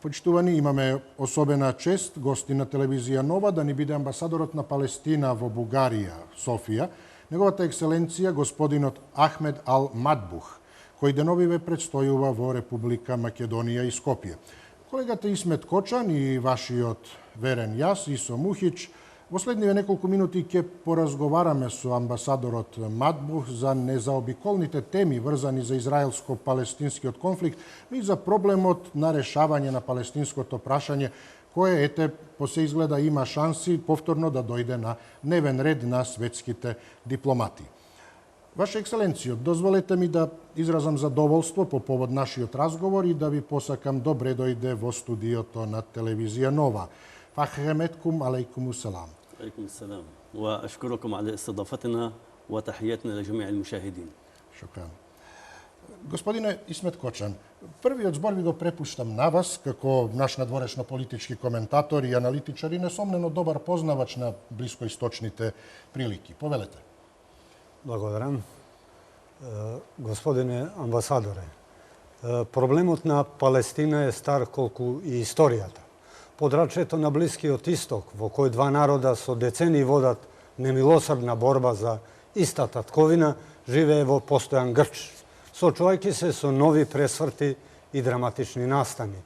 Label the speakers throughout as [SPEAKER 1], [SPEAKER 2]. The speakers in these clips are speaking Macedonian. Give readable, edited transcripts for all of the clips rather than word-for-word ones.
[SPEAKER 1] Почитувани, имаме особена чест, гости на телевизија Нова, да ни биде амбасадорот на Палестина во Бугарија, Софија, неговата екселенција господинот Ахмед Ал Мадбух, кој деновиве предстојува во Република Македонија и Скопје. Колегата Исмет Кочан и вашиот верен јас, Исо Мухич, во следниве неколку минути ќе поразговараме со амбасадорот Мадбух за незаобиколните теми врзани за израелско-палестинскиот конфликт, но и за проблемот на решавање на палестинското прашање, кое, по се изгледа, има шанси повторно да дојде на дневен ред на светските дипломати. Ваша екселенцијо, дозволете ми да изразам задоволство по повод нашиот разговор и да ви посакам добре дојде во студиото на телевизија Нова. فخامتكم عليكم السلام.
[SPEAKER 2] عليكم السلام وأشكركم على استضافتنا وتحياتنا لجميع المشاهدين.
[SPEAKER 1] شكرا. Господине Исмет Кочан, првиот збор ви го препуштам на вас, како наш надворешно политички коментатор и аналитичар и несомнено добар познавач на блискоисточните прилики. Повелете.
[SPEAKER 3] Благодарам. Господине амбасадоре, проблемот на Палестина е стар колку и историјата. Подрачјето на Блискиот Исток, во кој два народа со децени водат немилосрдна борба за иста татковина, живее во постојан грч, сочувајќи се со нови пресврти и драматични настани.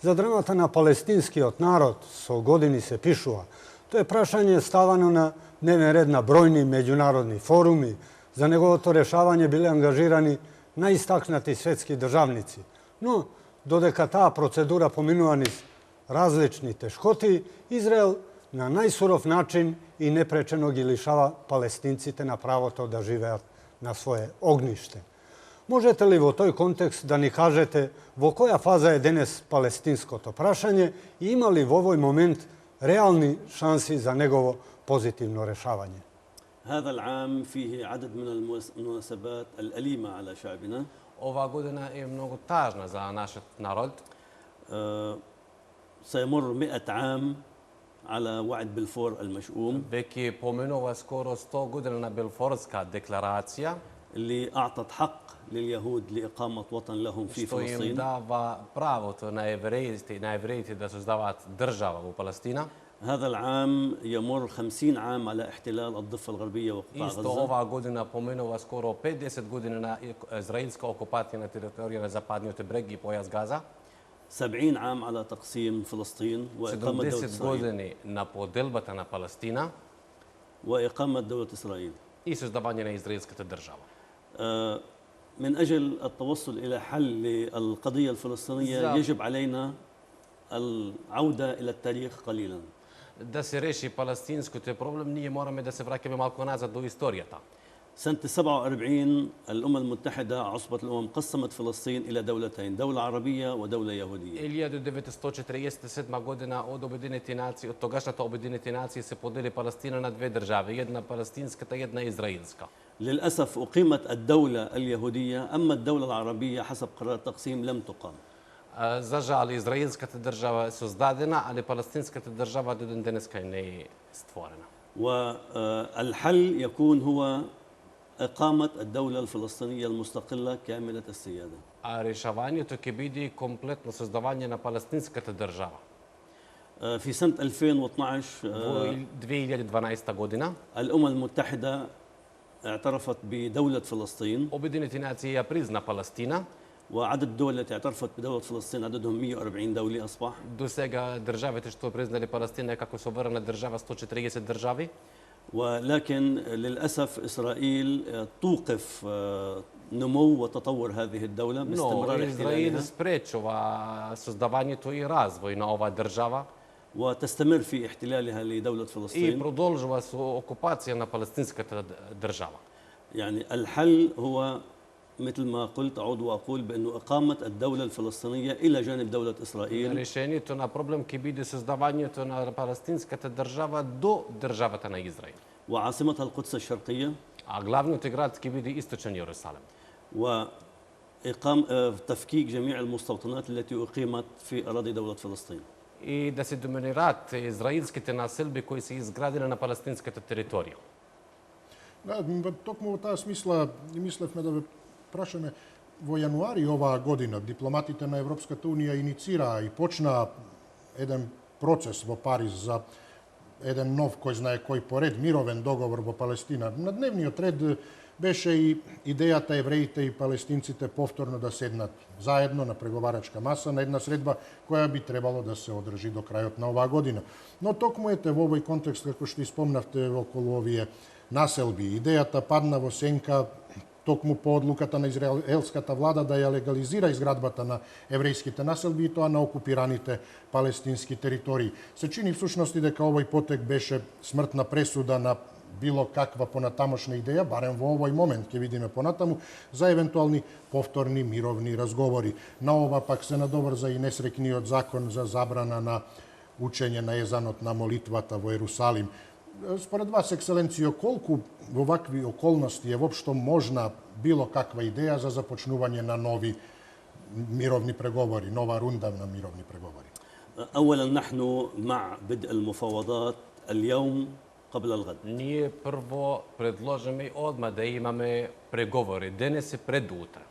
[SPEAKER 3] За драмата на палестинскиот народ со години се пишува. Тоа е прашање ставано на дневен ред на бројни меѓународни форуми. За неговото решавање биле ангажирани најистакнати светски државници. Но, додека таа процедура поминува низ различни тешкоти, Израел на најсуров начин и непречено ги лишава палестинците на правото да живеат на свое огниште. Можете ли во тој контекст да ни кажете во која фаза е денес палестинското прашање и има ли во овој момент реални шанси за негово позитивно решавање?
[SPEAKER 2] هذا العام فيه عدد من المناسبات الأليمة على شعبنا.
[SPEAKER 4] Ова година е многу тажна за нашиот народ.
[SPEAKER 2] سيمر 100 عام على وعد بلفور المشؤوم.
[SPEAKER 4] Веќе поминува скоро 100 години на Белфорска декларација,
[SPEAKER 2] اللي أعطت حق لليهود لإقامة وطن لهم في
[SPEAKER 4] што им
[SPEAKER 2] فلسطين.
[SPEAKER 4] дава правото на евреите да создаваат држава во Палестина.
[SPEAKER 2] هذا العام يمر 50 عام على احتلال الضفة الغربية وقطاع
[SPEAKER 4] Исто
[SPEAKER 2] غزة.
[SPEAKER 4] оваа година поминува скоро 50 години на израелска окупација на територија на западниот брег и појас Газа.
[SPEAKER 2] 70 عام على تقسيم فلسطين وإقامة دولة
[SPEAKER 4] 70
[SPEAKER 2] إسرائيل.
[SPEAKER 4] години на поделбата на Палестина
[SPEAKER 2] وإقامة دولة إسرائيل.
[SPEAKER 4] и создавање на израелската држава.
[SPEAKER 2] من أجل التوصل إلى حل للقضية الفلسطينية يجب علينا العودة إلى التاريخ قليلا.
[SPEAKER 4] Да се реши палестинското проблем, ние мораме да се враќаме малку назад до историјата.
[SPEAKER 2] سنة 47 الأمم المتحدة عصبة الأمم قسمت فلسطين إلى دولتين، دولة عربية ودولة يهودية.
[SPEAKER 4] 1947 година од Обединените нации, од тогашната Обединените нации се подели Палестина на две држави, една палестинската и една израилска.
[SPEAKER 2] للأسف أقيمت الدولة اليهودية، أما الدولة العربية حسب قرار التقسيم لم تقام.
[SPEAKER 4] За жал, израилската држава е создадена, али палестинската држава до ден денеска не е створена.
[SPEAKER 2] والحل يكون هو إقامة الدولة الفلسطينية المستقلة كاملة السيادة.
[SPEAKER 4] А решавањето ќе биде комплетно создавање на палестинската држава.
[SPEAKER 2] في سنة 2012
[SPEAKER 4] Во 2012 година
[SPEAKER 2] الأمم المتحدة اعترفت بدولة فلسطين،
[SPEAKER 4] Обединените нации ја призна Палестина.
[SPEAKER 2] وعدد الدول التي اعترفت بدولة فلسطين عددهم 140 دولة أصبح.
[SPEAKER 4] До сега државите што признали Палестина како суверена држава 140 држави.
[SPEAKER 2] ولكن للأسف إسرائيل توقف نمو وتطور هذه الدولة
[SPEAKER 4] Но
[SPEAKER 2] باستمرار
[SPEAKER 4] Израил
[SPEAKER 2] احتلالها
[SPEAKER 4] спречува создавањето и развој на оваа држава
[SPEAKER 2] وتستمر في احتلالها لدولة
[SPEAKER 4] и
[SPEAKER 2] فلسطين.
[SPEAKER 4] продолжува со окупација на палестинската држава.
[SPEAKER 2] يعني الحل هو مثل ما قلت أعود وأقول بأنه إقامة الدولة الفلسطينية إلى جانب دولة إسرائيل.
[SPEAKER 4] Решението на проблем ќе биде создавањето на палестинската држава до државата на Израил.
[SPEAKER 2] وعاصمتها القدس الشرقية.
[SPEAKER 4] А главниот град ќе биде источен Јерусалем.
[SPEAKER 2] وإقام تفكيك جميع المستوطنات التي أقيمت في أراضي دولة فلسطين.
[SPEAKER 4] И да се доминираат израилските населби кои се изградени на палестинската територија.
[SPEAKER 1] Да, токму во таа смисла и мислевме да ве прашаме во јануари оваа година дипломатите на Европската Унија иницираа и почнаа еден процес во Париз за еден нов, кој знае кој поред, мировен договор во Палестина. На дневниот ред беше и идејата евреите и палестинците повторно да седнат заедно на преговарачка маса на една средба која би требало да се одржи до крајот на оваа година. Но токму ете во овој контекст, како што испомнавте околу овие населби, идејата падна во сенка токму по одлуката на израелската влада да ја легализира изградбата на еврејските населби и тоа на окупираните палестински територии. Се чини всушност и дека овој потек беше смртна пресуда на било каква понатамошна идеја, барем во овој момент ќе видиме понатаму, за евентуални повторни мировни разговори. На ова пак се надоврза и несрекниот закон за забрана на учење на езанот на молитвата во Ерусалим. Според вас, екселенцијо, колку во вакви околности е воопшто можна било каква идеја за започнување на нови мировни преговори, нова рунда на мировни преговори?
[SPEAKER 2] أولا نحن مع بدء المفاوضات اليوم قبل الغد.
[SPEAKER 4] Ние прво предложиме одма да имаме преговори денес и пред утре.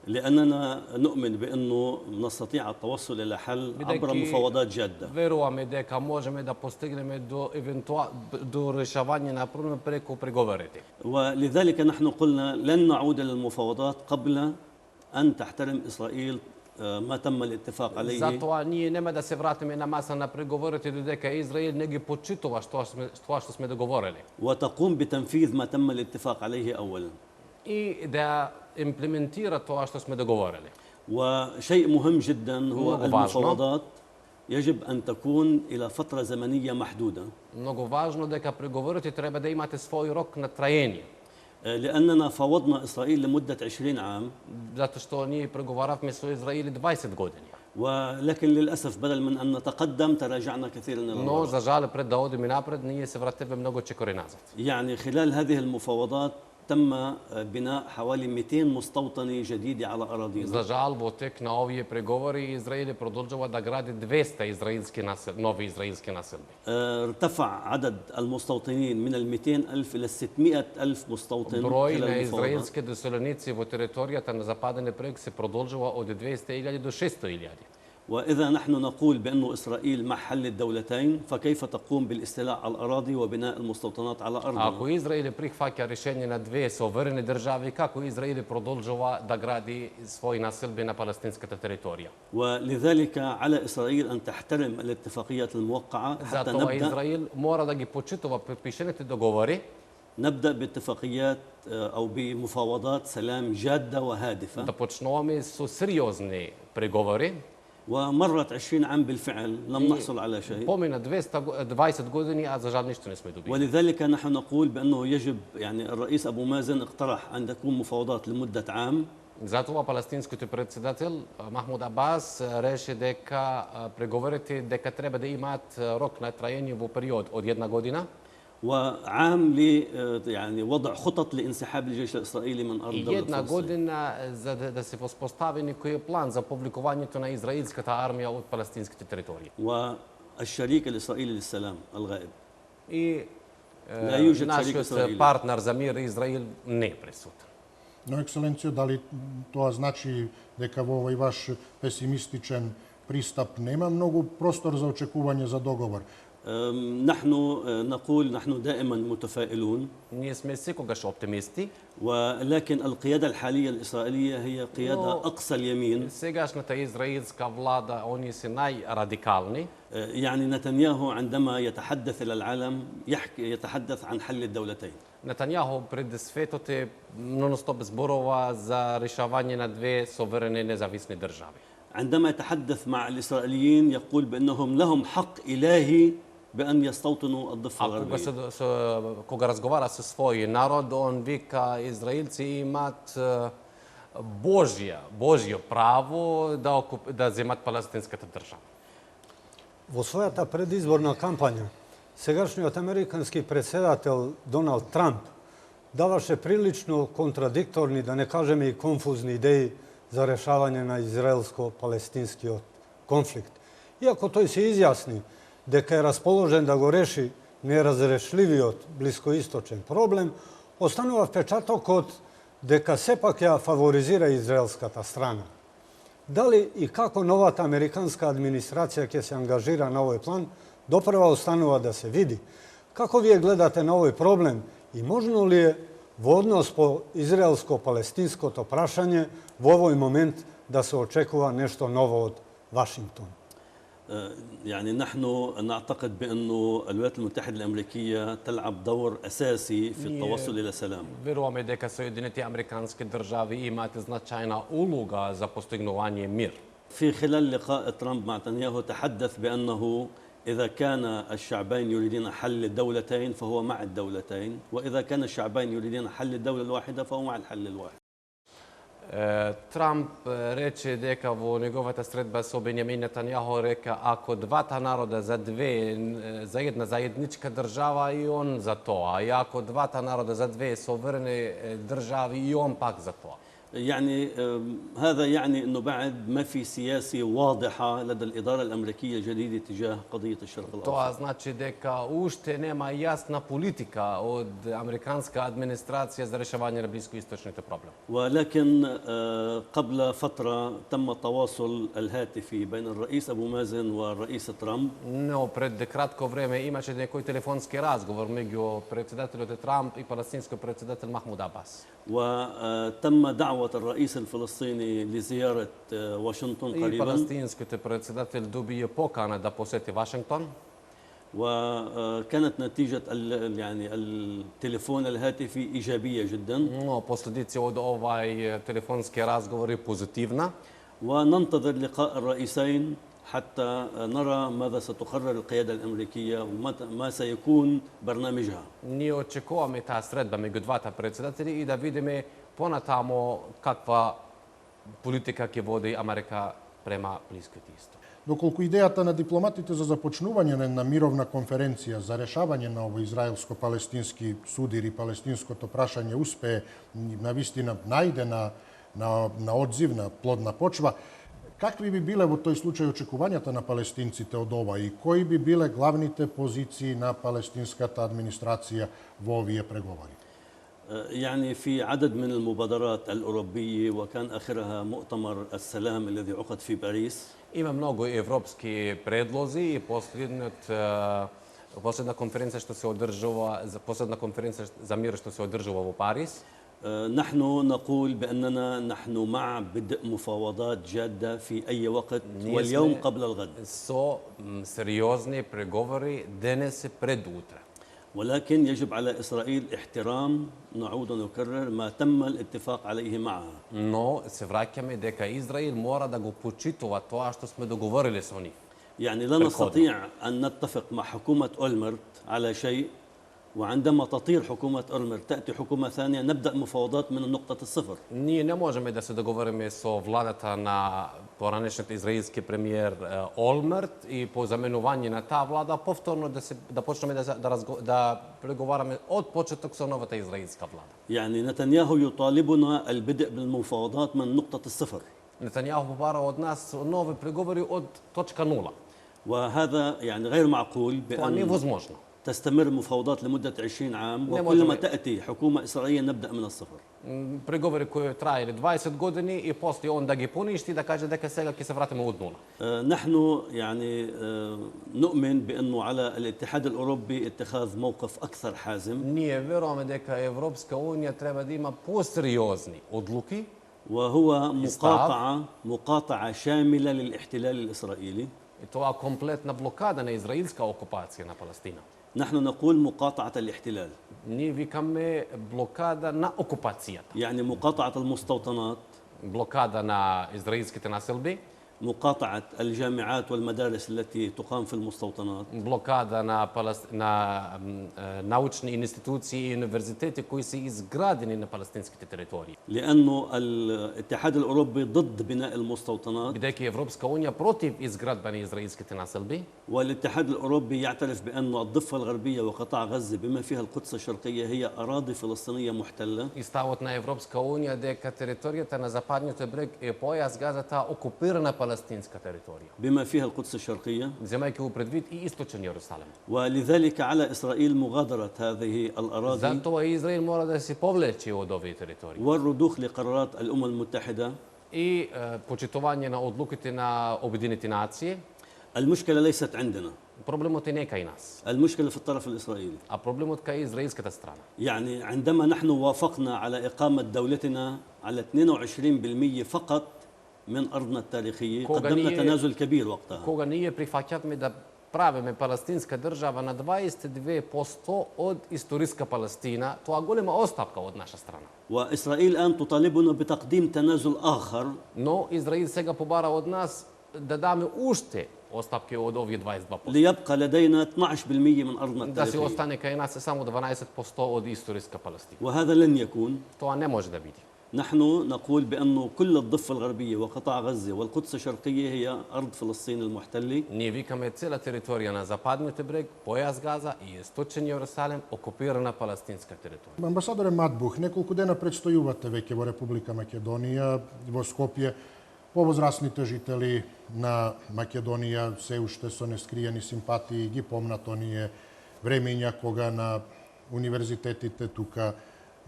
[SPEAKER 2] لأننا نؤمن بأنه نستطيع التوصل إلى حل عبر مفاوضات جادة.
[SPEAKER 4] Веруваме дека можеме да постигнеме до решавање на проблем преку преговорите.
[SPEAKER 2] ولذلك نحن قلنا لن نعود إلى المفاوضات قبل أن تحترم إسرائيل ما تم الاتفاق عليه.
[SPEAKER 4] Затоа ние нема да се вратиме на маса на преговорите додека Израел не ги почитува тоа што сме договорили.
[SPEAKER 2] وتقوم بتنفيذ ما تم الاتفاق عليه أولا.
[SPEAKER 4] И да имплементира тоа што сме договорили.
[SPEAKER 2] وشيء مهم جدا هو المفاوضات يجب أن تكون إلى فترة زمنية محدودة.
[SPEAKER 4] Многу важно дека преговорите треба да имате свој рок на траење.
[SPEAKER 2] لأننا فاوضنا إسرائيل لمدة 20 عام.
[SPEAKER 4] Затоа што ние преговаравме со Израил 20 години.
[SPEAKER 2] ولكن للأسف بدل من أن نتقدم تراجعنا كثيرا إلى
[SPEAKER 4] Но
[SPEAKER 2] الوراء.
[SPEAKER 4] за жал пред да одиме напред ние се вративме многу чекори назад.
[SPEAKER 2] يعني خلال هذه المفاوضات تم بناء حوالي 200 مستوطنة جديدة على أراضينا.
[SPEAKER 4] За жал во тек на овие преговори Израил продолжува да гради 200 нови израелски населби.
[SPEAKER 2] ارتفع عدد المستوطنين من 200,000 إلى 600,000 مستوطن
[SPEAKER 4] Број
[SPEAKER 2] خلال
[SPEAKER 4] на
[SPEAKER 2] المفاوضات.
[SPEAKER 4] израелски доселеници во територијата на западен брег се продолжува од 200,000 до 600,000.
[SPEAKER 2] وإذا نحن نقول بأن إسرائيل مع حل الدولتين فكيف تقوم بالاستيلاء على الأراضي وبناء المستوطنات على أرضها؟
[SPEAKER 4] Ако Израил прихваќа решение на две соверени држави, како Израил продолжува да гради своји населби на палестинската територија?
[SPEAKER 2] ولذلك على إسرائيل أن تحترم الاتفاقيات الموقعة حتى
[SPEAKER 4] Затоа
[SPEAKER 2] نبدأ
[SPEAKER 4] Израил мора да ги почитува подпишените договори,
[SPEAKER 2] باتفاقيات أو بمفاوضات سلام جادة وهادفة.
[SPEAKER 4] да почнуваме со сериозни преговори.
[SPEAKER 2] ومرت 20 عام بالفعل لم نحصل على شيء.
[SPEAKER 4] Помина 20 години, а за жал ништо не сме добили.
[SPEAKER 2] ولذلك نحن نقول بأنه يجب يعني الرئيس أبو مازن اقترح أن تكون مفاوضات لمدة عام.
[SPEAKER 4] Затоа палестинскиот председател Махмуд Абас реши дека преговорите дека треба да имаат рок на траење во период од 1 година.
[SPEAKER 2] وعام ل يعني وضع خطط لانسحاب الجيش الاسرائيلي من ارض الدوله
[SPEAKER 4] Една
[SPEAKER 2] الفلسطينيه.
[SPEAKER 4] година за да се воспостави некој план за повликувањето на израелската армија од палестинските територии.
[SPEAKER 2] والشريك الاسرائيلي للسلام الغائب.
[SPEAKER 4] И
[SPEAKER 2] لا يوجد شريك
[SPEAKER 4] нашиот
[SPEAKER 2] اسرائيلي.
[SPEAKER 4] партнер за мир Израил не е присутен.
[SPEAKER 1] Но, екселенцијо, дали тоа значи дека во овој ваш песимистичен пристап нема многу простор за очекување за договор?
[SPEAKER 2] نحن نقول نحن دائما متفائلون.
[SPEAKER 4] Ние сме секогаш оптимисти.
[SPEAKER 2] ولكن القياده الحاليه الاسرائيليه هي قياده اقصى اليمين.
[SPEAKER 4] Сегашната израелска влада, они се најрадикални.
[SPEAKER 2] يعني نتنياهو عندما يتحدث الى العالم يتحدث عن حل الدولتين.
[SPEAKER 4] Нетањаху пред светот е нон-стоп зборува за решавање на две соверени независни држави.
[SPEAKER 2] عندما يتحدث مع الإسرائيليين يقول بأنهم لهم حق إلهي بأن يستوطنوا الضفة الغربية.
[SPEAKER 4] Кога разговара со свој народ, он вика израелци имаат Божјо право да земат палестинската држава.
[SPEAKER 3] Во својата предизборна кампања, сегашниот американски председател Доналд Трамп даваше прилично контрадикторни, да не кажеме и конфузни идеи за решавање на израелско-палестинскиот конфликт. Иако тој се изјасни дека е расположен да го реши неразрешливиот блискоисточен проблем, останува впечатокот дека сепак ја фаворизира израелската страна. Дали и како новата американска администрација ќе се ангажира на овој план, допрва останува да се види. Како вие гледате на овој проблем и можно ли е во однос по израелско-палестинското прашање во овој момент да се очекува нешто ново од Вашингтон?
[SPEAKER 2] يعني نحن نعتقد بأن الولايات المتحدة الأمريكية تلعب دور أساسي في التوصل إلى سلام.
[SPEAKER 4] Веруваме дека Соединените американски држави имаат значајна улога за постигнување мир.
[SPEAKER 2] في خلال لقاء ترامب مع نتنياهو تحدث بأنه إذا كان الشعبين يريدون حل الدولتين فهو مع الدولتين، وإذا كان الشعبين يريدون حل الدولة الواحدة فهو مع الحل الواحد.
[SPEAKER 4] Трамп рече дека во неговата средба со Бенјамин Нетањаху река ако двата народа за една заедничка држава и он за тоа, и ако двата народа за две соверени држави и он пак за тоа.
[SPEAKER 2] يعني هذا يعني أنه بعد ما في سياسة واضحة لدى الإدارة الأمريكية الجديدة تجاه قضية الشرق الأوسط.
[SPEAKER 4] Тоа значи дека уште нема јасна политика од американска администрација за решавање на блискоисточните проблеми.
[SPEAKER 2] ولكن قبل فترة تم التواصل الهاتفي بين الرئيس أبو مازن والرئيس ترامب.
[SPEAKER 4] Но пред кратко време имаше некој телефонски разговор меѓу председателот Трамп и палестинскиот председател Махмуд Абас.
[SPEAKER 2] وتم دعوة الرئيس الفلسطيني لزيارة واشنطن
[SPEAKER 4] И
[SPEAKER 2] قريبا،
[SPEAKER 4] палестинскиот председател добие покана да посети Вашингтон.
[SPEAKER 2] وكانت نتيجة يعني التليفون الهاتفي إيجابية جدا.
[SPEAKER 4] Но последици од овај телефонски разговор е позитивна.
[SPEAKER 2] وننتظر لقاء الرئيسين حتى نرى ماذا ستقرر القيادة الأمريكية وما سيكون برنامجها.
[SPEAKER 4] Ние очекуваме таа средба меѓу двата председатели и да видиме понатамо каква политика ќе води Америка према Блискиот исток.
[SPEAKER 1] Доколку идејата на дипломатите за започнување на мировна конференција за решавање на овој израелско-палестински судир и палестинското прашање успее навистина најде на одзив, на плодна почва, какви би биле во тој случај очекувањата на палестинците од ова и кои би биле главните позиции на палестинската администрација во овие преговори?
[SPEAKER 2] يعني في عدد من المبادرات الأوروبية وكان آخرها مؤتمر السلام الذي عقد في باريس.
[SPEAKER 4] Има многу европски предлози и последна конференција што се одржува за мир што се одржува во Париз.
[SPEAKER 2] نحن نقول بأننا نحن مع بدء مفاوضات جادة في أي وقت واليوم قبل الغد.
[SPEAKER 4] Со сериозни преговори денес и пред утре.
[SPEAKER 2] ولكن يجب على إسرائيل احترام نعود ونكرر ما تم الاتفاق عليه معها.
[SPEAKER 4] Но се враќаме дека Израил мора да го почитува тоа што сме договориле со нив.
[SPEAKER 2] يعني لا نستطيع أن نتفق مع حكومة أولمرت على شيء وعندما تطير حكومة أولمرت تأتي حكومة ثانية نبدأ مفاوضات من نقطة الصفر.
[SPEAKER 4] Ние не можеме да се договориме со владата на поранешниот израелски премиер Олмерт и по заменување на таа влада повторно да почнеме да преговараме од почеток со новата израелска влада.
[SPEAKER 2] يعني نتنياهو يطالبنا البدء بالمفاوضات من نقطة الصفر.
[SPEAKER 4] Нетањаху побара од нас нови преговори од точка нула.
[SPEAKER 2] وهذا يعني غير معقول
[SPEAKER 4] Тоа не е
[SPEAKER 2] بأن
[SPEAKER 4] возможно.
[SPEAKER 2] تستمر مفاوضات لمدة 20 عام وكلما تأتي حكومة إسرائيلية نبدأ من الصفر.
[SPEAKER 4] Преговори кои траеле 20 години и после он да ги поништи и да каже дека сега ќе се вратиме од нула.
[SPEAKER 2] نحن يعني نؤمن بأنه على الاتحاد الأوروبي اتخاذ موقف أكثر حازم.
[SPEAKER 4] Ние веруваме дека Европска унија треба да има посериозни одлуки
[SPEAKER 2] وهو مقاطعة شاملة للاحتلال الإسرائيلي.
[SPEAKER 4] и тоа комплетна блокада на израелска окупација на Палестина.
[SPEAKER 2] نحن نقول مقاطعة الاحتلال.
[SPEAKER 4] Ние викаме блокада на окупацијата.
[SPEAKER 2] يعني مقاطعة المستوطنات.
[SPEAKER 4] блокада на израелските населби.
[SPEAKER 2] مقاطعة الجامعات والمدارس التي تقام في المستوطنات.
[SPEAKER 4] блокада на научни институции и универзитети кои се изградени на палестинските територии.
[SPEAKER 2] لأنه الاتحاد الأوروبي ضد بناء المستوطنات.
[SPEAKER 4] Бидејќи Европска унија против изградба на израелските населби.
[SPEAKER 2] والاتحاد الأوروبي يعترف بأن الضفة الغربية وقطاع غزة بما فيها القدس الشرقية هي أراضي فلسطينية محتلة.
[SPEAKER 4] И ставот на Европска унија дека територијата на западниот брег е појас газата окупирана palestinska teritorija.
[SPEAKER 2] بما فيها القدس الشرقية.
[SPEAKER 4] Вземайки у предвид и източен Јерусалем.
[SPEAKER 2] ولذلك على إسرائيل مغادرة هذه الأراضي
[SPEAKER 4] Затоа Израил мора да се повлече од овие територии.
[SPEAKER 2] والرضوخ لقرارات الأمم المتحدة.
[SPEAKER 4] И почитување на одлуките на Обединените нации.
[SPEAKER 2] المشكلة ليست عندنا.
[SPEAKER 4] Проблемот е не кај нас,
[SPEAKER 2] المشكلة في الطرف الإسرائيلي.
[SPEAKER 4] а проблемот кај израелската страна.
[SPEAKER 2] يعني عندما نحن وافقنا على إقامة دولتنا على 22% فقط من أرضنا التاريخية قدمنا تنازل كبير وقتها.
[SPEAKER 4] Кога ние прифаќавме да правиме палестинска држава на 22% од историска Палестина, тоа голема остапка од наша страна.
[SPEAKER 2] وإسرائيل الآن تطالبنا بتقديم تنازل آخر.
[SPEAKER 4] Но Израил сега побара од нас да даме уште остапки од овие 22%.
[SPEAKER 2] ليبقى لدينا 12% من أرضنا
[SPEAKER 4] Да се
[SPEAKER 2] التاريخية.
[SPEAKER 4] остане кај нас само 12% од историска Палестина.
[SPEAKER 2] وهذا لن يكون.
[SPEAKER 4] Тоа не може да биде.
[SPEAKER 2] نحن نقول بأنه كل الضفة الغربية وقطاع غزة والقدس الشرقية هي أرض فلسطين المحتلة.
[SPEAKER 4] Ние викаме цела територија на западниот брег, појас Газа и источен Јерусалем, окупирана палестинска територија.
[SPEAKER 1] Амбасадоре Матбух, неколку дена предстојувате веќе во Република Македонија, во Скопје. Повозрасните жители на Македонија се уште со нескриени симпатии ги помнат оние времења кога на универзитетите тука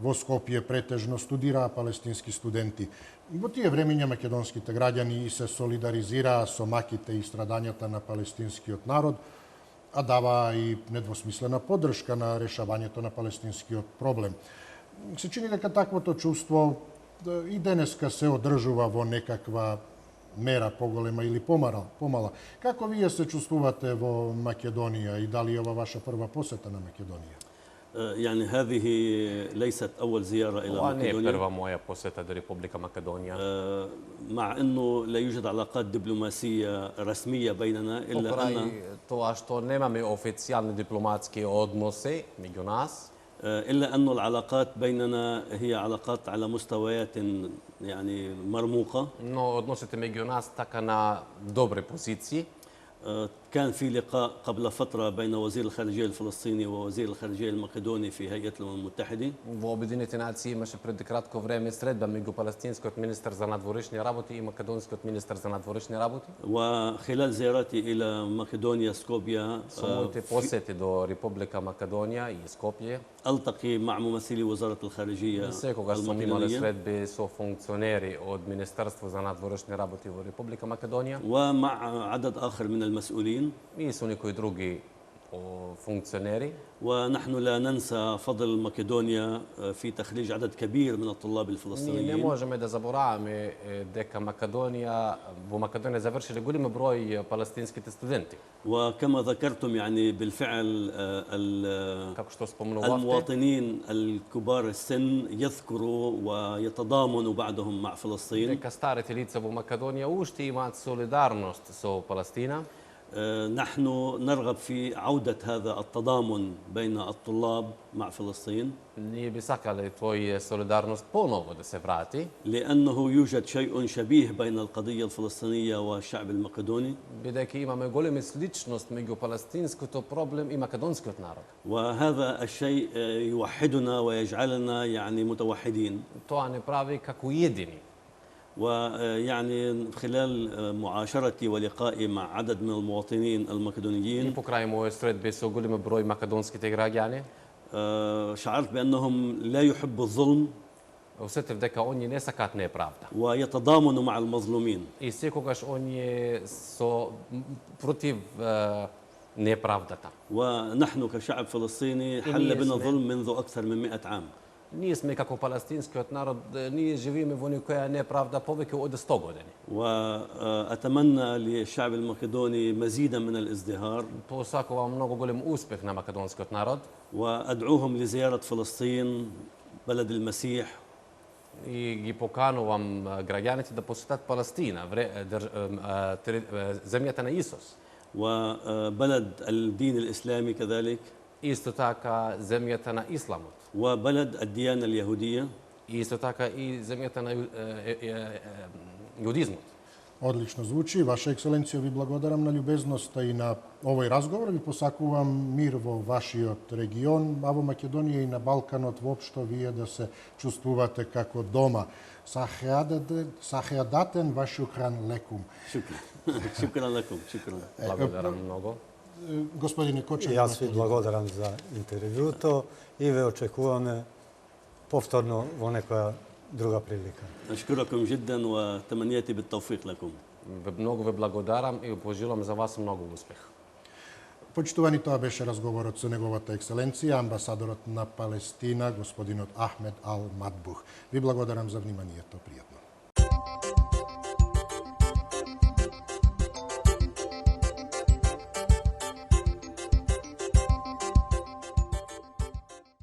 [SPEAKER 1] во Скопје претежно студираа палестински студенти. Во тие времења македонските граѓани и се солидаризираа со маките и страдањата на палестинскиот народ, а даваа и недвосмислена поддршка на решавањето на палестинскиот проблем. Се чини дека таквото чувство и денеска се одржува во некаква мера поголема или помала. Како вие се чувствувате во Македонија и дали е ова ваша прва посета на Македонија?
[SPEAKER 2] يعني هذه ليست أول زيارة إلى
[SPEAKER 4] Ова не е
[SPEAKER 2] مقدونيا.
[SPEAKER 4] прва моја посета до Република Македонија.
[SPEAKER 2] مع أنه لا يوجد علاقات دبلوماسية رسمية بيننا إلا
[SPEAKER 4] Покрај
[SPEAKER 2] أن
[SPEAKER 4] тоа што немаме официјални дипломатски односи меѓу нас,
[SPEAKER 2] إلا أن العلاقات بيننا هي علاقات على مستويات يعني مرموقة.
[SPEAKER 4] но односите меѓу нас така на добри позиции.
[SPEAKER 2] كان في لقاء قبل فترة بين وزير الخارجية الفلسطيني ووزير الخارجية المقدوني في هيئة الأمم المتحدة.
[SPEAKER 4] Во Обединените нации имаше пред кратко време средба меѓу палестинскиот министар за надворешни работи и македонскиот министар за надворешни работи.
[SPEAKER 2] وخلال زيارتي إلى مقدونيا سكوبيا
[SPEAKER 4] Со моите посети до Република Македонија и Скопје,
[SPEAKER 2] ألتقي مع ممثلي وزارة الخارجية
[SPEAKER 4] секогаш сум имале
[SPEAKER 2] المقدونية
[SPEAKER 4] средби со функционери од Министерство за надворешни работи во Република Македонија
[SPEAKER 2] ومع عدد آخر من المسؤولين.
[SPEAKER 4] и со некои други функционери.
[SPEAKER 2] ونحن لا ننسى فضل مقدونيا في تخريج عدد كبير من الطلاب
[SPEAKER 4] Ние не
[SPEAKER 2] الفلسطينيين.
[SPEAKER 4] можеме да забораваме дека во Македонија завршиле голем број палестинските студенти.
[SPEAKER 2] وكما ذكرتم يعني بالفعل
[SPEAKER 4] Како што спомнувавте,
[SPEAKER 2] المواطنين الكبار السن يذكروا ويتضامنوا بعضهم مع فلسطين.
[SPEAKER 4] дека старите лица во Македонија уште имаат солидарност со Палестина.
[SPEAKER 2] نحن نرغب في عودة هذا التضامن بين الطلاب مع فلسطين
[SPEAKER 4] Ние би сакале тој солидарност поново да се врати,
[SPEAKER 2] لأنه يوجد شيء شبيه بين القضية الفلسطينية والشعب المقدوني.
[SPEAKER 4] бидејќи имаме голема сличност меѓу палестинското проблем и македонскиот народ.
[SPEAKER 2] وهذا الشيء يوحدنا ويجعلنا يعني متوحدين.
[SPEAKER 4] Тоа не прави како едини.
[SPEAKER 2] ويعني خلال معاشرتي ولقائي مع عدد من المواطنين
[SPEAKER 4] И
[SPEAKER 2] المقدونيين
[SPEAKER 4] покрај мојот средби со голем број македонските граѓани,
[SPEAKER 2] شعرت بأنهم لا يحبوا الظلم
[SPEAKER 4] осетив дека оние не сакаат неправда.
[SPEAKER 2] ويتضامنوا مع المظلومين.
[SPEAKER 4] И секогаш оние со против неправдата.
[SPEAKER 2] ونحن كشعب فلسطيني حل
[SPEAKER 4] إني
[SPEAKER 2] بنا
[SPEAKER 4] اسمه.
[SPEAKER 2] ظلم منذ أكثر من 100 عام.
[SPEAKER 4] Ние сме како палестинскиот народ, ние живееме во некоја неправда повеќе од 100 години.
[SPEAKER 2] وأتمنى للشعب المقدوني مزيدا من الازدهار.
[SPEAKER 4] Посакувам многу голем успех на македонскиот народ
[SPEAKER 2] وأدعوهم لزيارة فلسطين بلد المسيح
[SPEAKER 4] и ги поканувам граѓаните да посетат Палестина, земјата на Исус.
[SPEAKER 2] وبلد الدين الإسلامي كذلك
[SPEAKER 4] Исто така земјата на Исламот.
[SPEAKER 2] وبلد الديانة اليهودية.
[SPEAKER 4] И исто така и земјата на јудизмот.
[SPEAKER 1] Одлично звучи. Ваша екселенцијо, ви благодарам на љубезноста и на овој разговор. Ви посакувам мир во вашиот регион, а во Македонија и на Балканот воопшто вие да се чувствувате како дома. Сахеадатен ва шукран лекум.
[SPEAKER 2] شكرا لكم شكرا.
[SPEAKER 4] Благодарам многу.
[SPEAKER 1] Господине Кочев,
[SPEAKER 3] И јас ви благодарам за интервјуто и ве очекуваме повторно во некоја друга прилика.
[SPEAKER 2] أشكركم جدا وتمنياتي بالتوفيق لكم.
[SPEAKER 4] Многу ве благодарам и пожелувам за вас многу успех.
[SPEAKER 1] Почитувани, тоа беше разговорот со неговата екселенција, амбасадорот на Палестина, господинот Ахмед Ал Мадбух. Ви благодарам за вниманието. Пријатно.